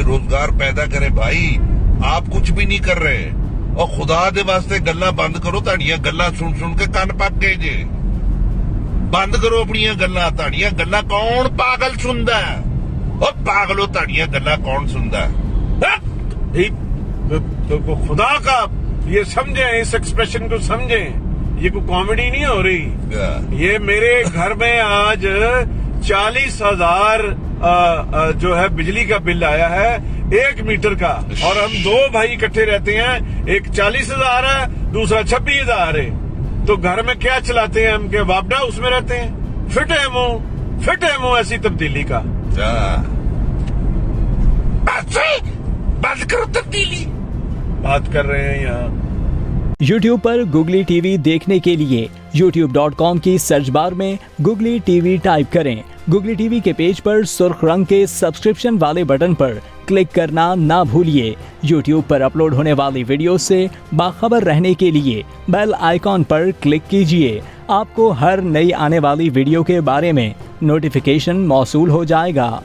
रोजगार पैदा करे। भाई आप कुछ भी नहीं कर रहे और खुदा दे वास्ते गल्ला बंद करो। ताड़ियां गल्ला सुन सुन के कान पक गए जे। बंद करो अपनियां गल्ला। ताड़ियां गल्ला कौन पागल सुनदा है? और पागलो ताड़ियां गल्ला कौन सुनदा है? तो खुदा का ये समझे, इस एक्सप्रेशन को समझे, ये कोई कॉमेडी नहीं हो रही। ये मेरे घर में आज 40,000 जो है बिजली का बिल आया है 1 मीटर का, और हम 2 भाई इकट्ठे रहते हैं। एक 40,000 है, दूसरा 26,000 है। तो घर में क्या चलाते हैं हम? के वापडा उसमें रहते हैं। फिट है मुंह ऐसी तब्दीली का। बंद करो तब्दीली। बात कर रहे हैं यहाँ। YouTube पर Googly TV देखने के लिए youtube.com की सर्च बार में Googly TV टाइप करें। Googly TV के पेज पर सुर्ख रंग के सब्सक्रिप्शन वाले बटन पर क्लिक करना ना भूलिए। YouTube पर अपलोड होने वाली वीडियो से बाखबर रहने के लिए बेल आइकॉन पर क्लिक कीजिए। आपको हर नई आने वाली वीडियो के बारे में नोटिफिकेशन मौसूल हो जाएगा।